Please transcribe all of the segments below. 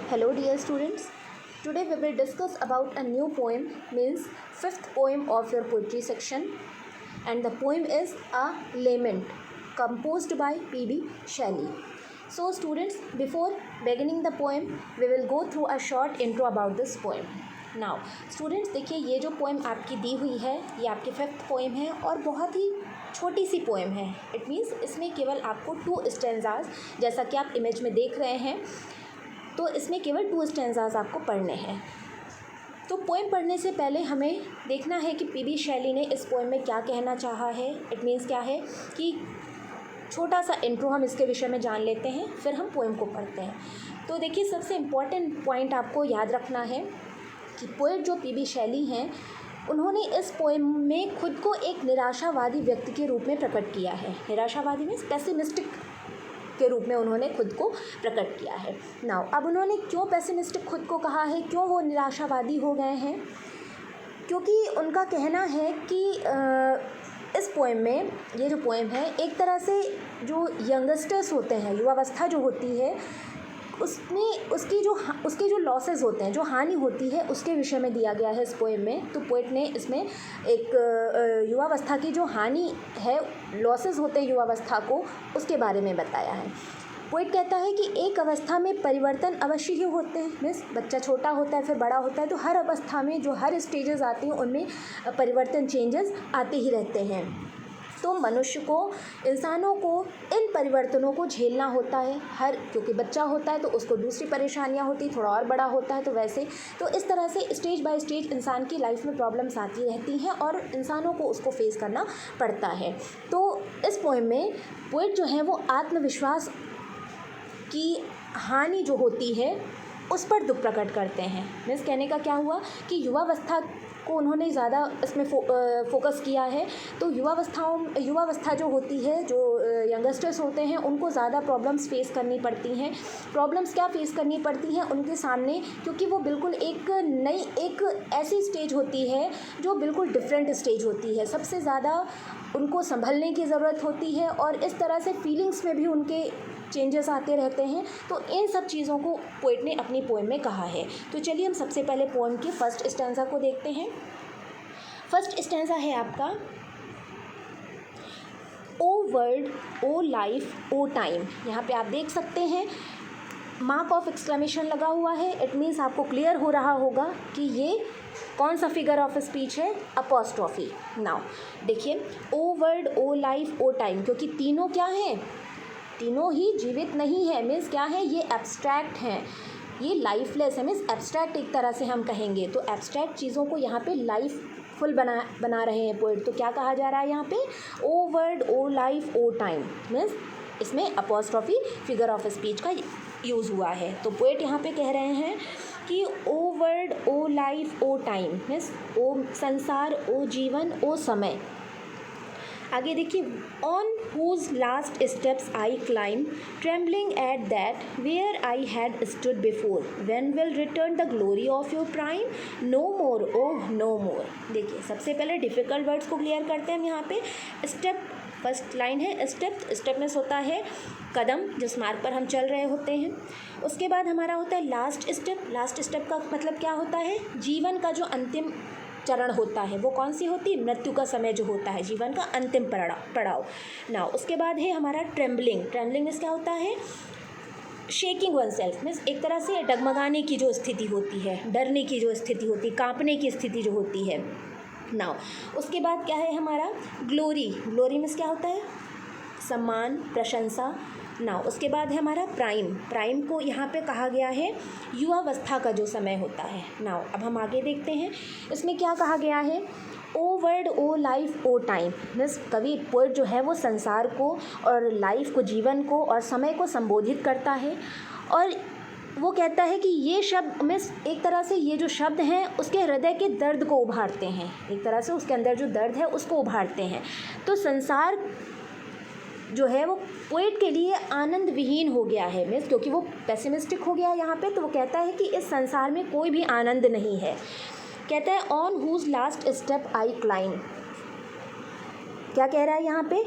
Hello dear students. Today we will discuss about a new poem, means fifth poem of your poetry section, and the poem is A Lament, composed by P.B. Shelley. So students, before beginning the poem, we will go through a short intro about this poem. Now students, देखिए ये जो poem आपकी दी हुई है ये आपकी fifth poem है और बहुत ही छोटी सी पोएम है. इट मीन्स इसमें केवल आपको 2 स्टैंजाज, जैसा कि आप इमेज में देख रहे हैं, तो इसमें केवल 2 स्टैंजाज आपको पढ़ने हैं. तो पोएम पढ़ने से पहले हमें देखना है कि पी.बी. शैली ने इस पोएम में क्या कहना चाहा है. इट मीन्स क्या है कि छोटा सा इंट्रो हम इसके विषय में जान लेते हैं, फिर हम पोएम को पढ़ते हैं. तो देखिए, सबसे इम्पॉर्टेंट पॉइंट आपको याद रखना है कि पोएट जो पी.बी. शैली हैं, उन्होंने इस पोएम में खुद को एक निराशावादी व्यक्ति के रूप में प्रकट किया है. निराशावादी मीन्स पेसिमिस्टिक के रूप में उन्होंने खुद को प्रकट किया है. नाउ अब उन्होंने क्यों पेसिमिस्टिक खुद को कहा है, क्यों वो निराशावादी हो गए हैं? क्योंकि उनका कहना है कि इस पोएम में, ये जो पोएम है, एक तरह से जो यंगस्टर्स होते हैं, युवावस्था जो होती है, उसमें उसके जो लॉसेस होते हैं, जो हानि होती है, उसके विषय में दिया गया है इस पोएम में. तो पोएट ने इसमें एक युवावस्था की जो हानि है, लॉसेस होते हैं युवावस्था को, उसके बारे में बताया है. पोएट कहता है कि एक अवस्था में परिवर्तन अवश्य ही होते हैं. मीन्स बच्चा छोटा होता है, फिर बड़ा होता है, तो हर अवस्था में जो हर स्टेजेस आती हैं उनमें परिवर्तन, चेंजेस आते ही रहते हैं. तो मनुष्य को, इंसानों को इन परिवर्तनों को झेलना होता है. क्योंकि बच्चा होता है तो उसको दूसरी परेशानियां होती, थोड़ा और बड़ा होता है तो वैसे. तो इस तरह से स्टेज बाय स्टेज इंसान की लाइफ में प्रॉब्लम्स आती रहती हैं और इंसानों को उसको फेस करना पड़ता है. तो इस पोएम में पोएट जो है वो आत्मविश्वास की हानि जो होती है उस पर दुख प्रकट करते हैं. मीन्स कहने का क्या हुआ कि युवावस्था को उन्होंने ज़्यादा इसमें फोकस किया है. तो युवावस्था जो होती है, जो यंगस्टर्स होते हैं, उनको ज़्यादा प्रॉब्लम्स फेस करनी पड़ती हैं. प्रॉब्लम्स क्या फेस करनी पड़ती हैं उनके सामने? क्योंकि वो बिल्कुल एक ऐसी स्टेज होती है जो बिल्कुल डिफरेंट स्टेज होती है. सबसे ज़्यादा उनको संभलने की ज़रूरत होती है और इस तरह से फीलिंग्स में भी उनके चेंजेस आते रहते हैं. तो इन सब चीज़ों को पोएट ने अपनी पोएम में कहा है. तो चलिए हम सबसे पहले पोएम के फर्स्ट स्टैंजा को देखते हैं. फर्स्ट स्टैंजा है आपका, ओ वर्ल्ड, ओ लाइफ, ओ टाइम. यहाँ पे आप देख सकते हैं मार्क ऑफ एक्सक्लेमेशन लगा हुआ है. इट मीन्स आपको क्लियर हो रहा होगा कि ये कौन सा फिगर ऑफ स्पीच है, अपॉस्ट्रॉफी. नाउ देखिए, ओ वर्ल्ड, ओ लाइफ, ओ टाइम, क्योंकि तीनों क्या हैं, तीनों ही जीवित नहीं है. मीन्स क्या है, ये एब्स्ट्रैक्ट हैं, ये लाइफलेस है. मीन्स एब्स्ट्रैक्ट एक तरह से हम कहेंगे. तो एब्स्ट्रैक्ट चीज़ों को यहाँ पे लाइफफुल बना रहे हैं पोएट. तो क्या कहा जा रहा है यहाँ पे, ओ वर्ल्ड, ओ लाइफ, ओ टाइम. मीन्स इसमें अपॉस्ट्रॉफी फिगर ऑफ स्पीच का यूज़ हुआ है. तो पोएट यहाँ पे कह रहे हैं कि ओ वर्ल्ड, ओ लाइफ, ओ टाइम. मीन्स ओ संसार, ओ जीवन, ओ समय. आगे देखिए, on whose last steps I climb, trembling at that where I had stood before. When will return the glory of your prime? No more, oh no more. देखिए, सबसे पहले difficult words को clear करते हैं हम यहाँ पे. स्टेप, फर्स्ट लाइन है स्टेप में होता है कदम, जिस मार्ग पर हम चल रहे होते हैं. उसके बाद हमारा होता है लास्ट स्टेप का मतलब क्या होता है, जीवन का जो अंतिम चरण होता है, वो कौन सी होती है, मृत्यु का समय जो होता है, जीवन का अंतिम पड़ाव. ना उसके बाद है हमारा ट्रेम्बलिंग में क्या होता है, शेकिंग वन सेल्फ. मीन्स एक तरह से डगमगाने की जो स्थिति होती है, डरने की जो स्थिति होती है, कांपने की स्थिति जो होती है. ना उसके बाद क्या है हमारा ग्लोरी मीन्स क्या होता है, सम्मान, प्रशंसा. ना उसके बाद है हमारा प्राइम को यहाँ पे कहा गया है युवावस्था का जो समय होता है. ना अब हम आगे देखते हैं इसमें क्या कहा गया है, ओ वर्ल्ड, ओ लाइफ, ओ टाइम. मीन्स कवि पोएट जो है वो संसार को और लाइफ को, जीवन को और समय को संबोधित करता है. और वो कहता है कि ये शब्द मीन्स एक तरह से ये जो शब्द हैं उसके हृदय के दर्द को उभारते हैं, एक तरह से उसके अंदर जो दर्द है उसको उभारते हैं. तो संसार जो है वो पोएट के लिए आनंद विहीन हो गया है. मीन्स क्योंकि वो पेसिमिस्टिक हो गया है यहाँ पे, तो वो कहता है कि इस संसार में कोई भी आनंद नहीं है. कहता है on whose last step I climb. क्या कह रहा है यहाँ पे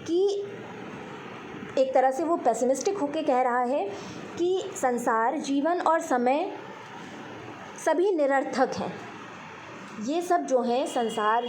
कि एक तरह से वो पेसिमिस्टिक होके कह रहा है कि संसार, जीवन और समय सभी निरर्थक हैं। ये सब जो है संसार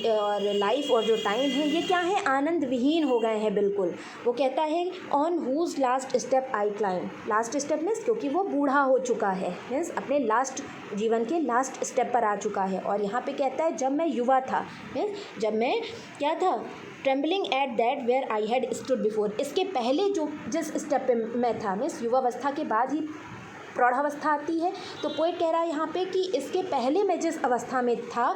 और लाइफ और जो टाइम है ये क्या है, आनंद विहीन हो गए हैं बिल्कुल। वो कहता है on whose last step I climb. Last step means क्योंकि वो बूढ़ा हो चुका है, मीन्स अपने लास्ट जीवन के लास्ट स्टेप पर आ चुका है। और यहाँ पे कहता है जब मैं युवा था, मीन्स जब मैं क्या था, trembling at that where I had stood before. इसके पहले जो जिस स्टेप पे मैं था, मीन्स युवावस्था के बाद ही प्रौढ़ावस्था आती है। तो पोएट कह रहा है यहाँ पे कि इसके पहले मैं जिस अवस्था में था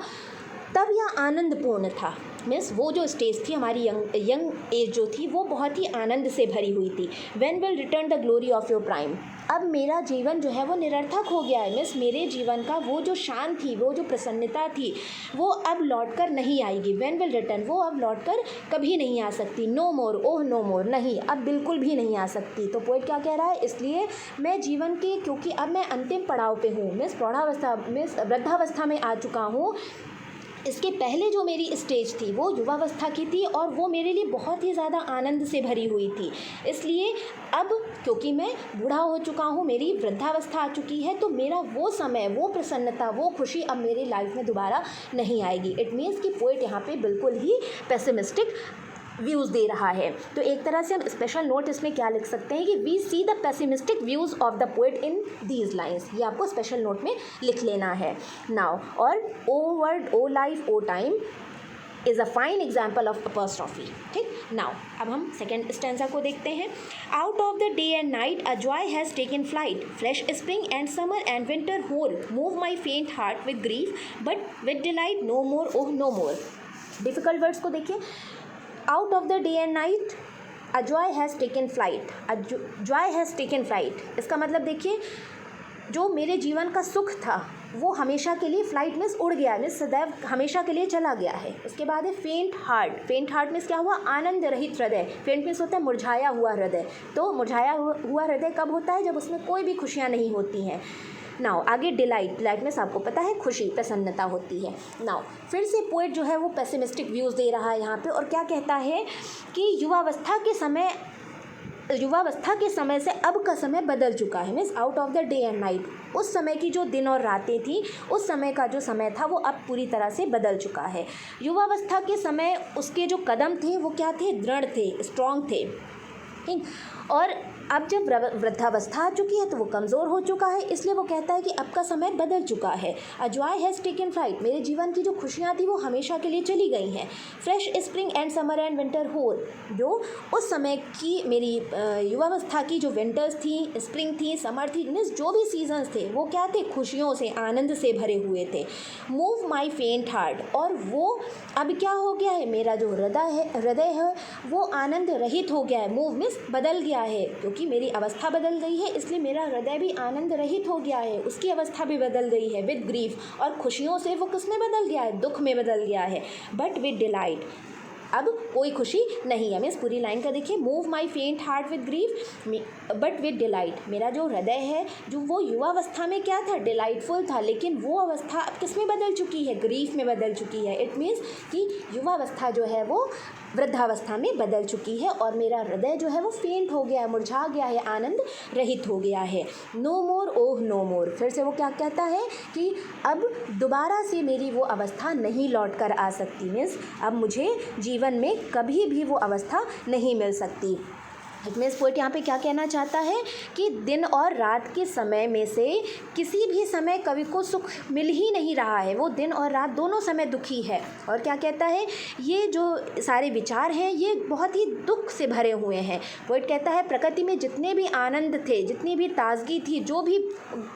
तब यह आनंदपूर्ण था। मीन्स वो जो स्टेज थी हमारी यंग एज जो थी वो बहुत ही आनंद से भरी हुई थी। When will return the glory of your prime. अब मेरा जीवन जो है वो निरर्थक हो गया है। मीन्स मेरे जीवन का वो जो शान थी, वो जो प्रसन्नता थी, वो अब लौट कर नहीं आएगी। व्हेन विल रिटर्न, वो अब लौट कर कभी नहीं आ सकती। नो मोर, ओह नो मोर, नहीं, अब बिल्कुल भी नहीं आ सकती। तो पोएट क्या कह रहा है, इसलिए मैं जीवन के, क्योंकि अब मैं अंतिम पड़ाव पे हूँ, मीन्स प्रौढ़ावस्था, मीन्स वृद्धावस्था में आ चुका हूँ। इसके पहले जो मेरी स्टेज थी वो युवावस्था की थी और वो मेरे लिए बहुत ही ज़्यादा आनंद से भरी हुई थी। इसलिए अब क्योंकि मैं बूढ़ा हो चुका हूँ, मेरी वृद्धावस्था आ चुकी है, तो मेरा वो समय, वो प्रसन्नता, वो खुशी अब मेरी लाइफ में दोबारा नहीं आएगी। इट मीन्स कि पोएट यहाँ पे बिल्कुल ही पेसिमिस्टिक व्यूज़ दे रहा है। तो एक तरह से हम स्पेशल नोट इसमें क्या लिख सकते हैं कि we see the pessimistic views of the poet in these lines. ये आपको स्पेशल नोट में लिख लेना है। नाउ, और O word, O life, O time is a fine example of apostrophe. ठीक, नाउ अब हम सेकेंड स्टैंजा को देखते हैं। Out of the day and night a joy has taken flight, fresh spring and summer and winter hoar move my faint heart with grief but with delight no more, oh no more. Difficult words को देखिए। Out of the day and night a joy has taken flight, a joy has taken flight, इसका मतलब देखिए, जो मेरे जीवन का सुख था वो हमेशा के लिए फ्लाइट में उड़ गया, मीन्स सदैव हमेशा के लिए चला गया है। उसके बाद है फेंट हार्ट। फेंट हार्ट मीन्स क्या हुआ, आनंद रहित हृदय। फेंट मीन्स होता है मुरझाया हुआ हृदय। तो मुरझाया हुआ हृदय कब होता है, जब उसमें कोई भी खुशियाँ नहीं होती हैं। नाउ आगे डिलाइट, डिलाइट में आपको पता है खुशी, प्रसन्नता होती है। नाउ फिर से पोएट जो है वो पेसिमिस्टिक व्यूज़ दे रहा है यहाँ पे, और क्या कहता है कि युवावस्था के समय से अब का समय बदल चुका है। Means out of the day and night, उस समय की जो दिन और रातें थी, उस समय का जो समय था वो अब पूरी तरह से बदल चुका है। युवावस्था के समय उसके जो कदम थे वो क्या थे, दृढ़ थे, स्ट्रॉन्ग थे। ठीक, और अब जब वृद्धावस्था आ चुकी है तो वो कमज़ोर हो चुका है, इसलिए वो कहता है कि अब का समय बदल चुका है। अ जॉय हैज़ टेकन फ्लाइट, मेरे जीवन की जो खुशियाँ थी वो हमेशा के लिए चली गई हैं। Fresh spring and summer and winter whole, जो उस समय की मेरी युवावस्था की जो विंटर्स थी, स्प्रिंग थी, समर थी, मीन्स जो भी सीजन्स थे वो क्या थे, खुशियों से, आनंद से भरे हुए थे। मूव माई फेंट हार्ट, और वो अब क्या हो गया है, मेरा जो हृदय है वो आनंद रहित हो गया है। मूव मीन्स बदल गया है, क्योंकि मेरी अवस्था बदल गई है इसलिए मेरा हृदय भी आनंद रहित हो गया है, उसकी अवस्था भी बदल गई है। विद ग्रीफ, और खुशियों से वो किसमें बदल गया है, दुख में बदल गया है। बट विद डिलाइट, अब कोई खुशी नहीं है। मीन्स पूरी लाइन का देखिए, move my faint heart with grief but with delight, मेरा जो हृदय है जो वो युवावस्था में क्या था, डिलाइटफुल था, लेकिन वो अवस्था अब किस में बदल चुकी है, ग्रीफ में बदल चुकी है। इट मीन्स कि युवावस्था जो है वो वृद्धावस्था में बदल चुकी है और मेरा हृदय जो है वो फेंट हो गया है, मुरझा गया है, आनंद रहित हो गया है। नो मोर, ओह नो मोर, फिर से वो क्या कहता है कि अब दोबारा से मेरी वो अवस्था नहीं लौट कर आ सकती। मीन्स अब मुझे जीवन में कभी भी वो अवस्था नहीं मिल सकती। मीन्स पोएट यहाँ पे क्या कहना चाहता है कि दिन और रात के समय में से किसी भी समय कवि को सुख मिल ही नहीं रहा है, वो दिन और रात दोनों समय दुखी है। और क्या कहता है, ये जो सारे विचार हैं ये बहुत ही दुख से भरे हुए हैं। पोएट कहता है प्रकृति में जितने भी आनंद थे, जितनी भी ताजगी थी, जो भी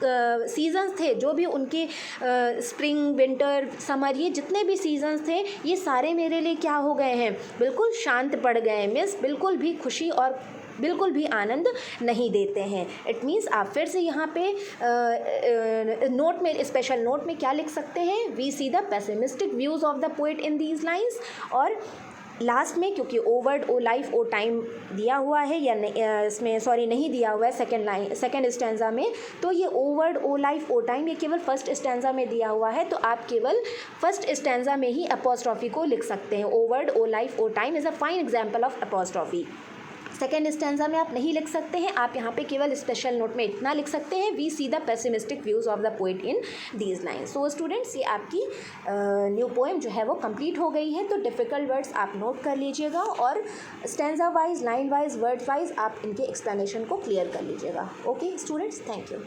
सीजन्स थे, जो भी उनके स्प्रिंग, विंटर, समर, ये जितने भी सीजन्स थे ये सारे मेरे लिए क्या हो गए हैं, बिल्कुल शांत पड़ गए हैं। मीन्स बिल्कुल भी खुशी और बिल्कुल भी आनंद नहीं देते हैं। इट मीन्स आप फिर से यहाँ पे नोट में, स्पेशल नोट में क्या लिख सकते हैं, we see the pessimistic views of the poet in these lines. और लास्ट में क्योंकि O word, O life, O time दिया हुआ है या इसमें सॉरी नहीं दिया हुआ है सेकेंड स्टैंजा में, तो ये ओ word, O life, O time ये केवल फर्स्ट स्टैंजा में दिया हुआ है, तो आप केवल फर्स्ट स्टैंजा में ही अपोस्ट्रॉफी को लिख सकते हैं। O word, O life, O time is a fine example of apostrophe. Second stanza में आप नहीं लिख सकते हैं, आप यहाँ पे केवल स्पेशल नोट में इतना लिख सकते हैं, we see the pessimistic views of the poet in these lines. So students, ये आपकी न्यू पोएम जो है वो कंप्लीट हो गई है। तो डिफ़िकल्ट वर्ड्स आप नोट कर लीजिएगा और stanza wise, line wise, word wise आप इनके एक्सप्लेनेशन को क्लियर कर लीजिएगा। Okay students, thank you.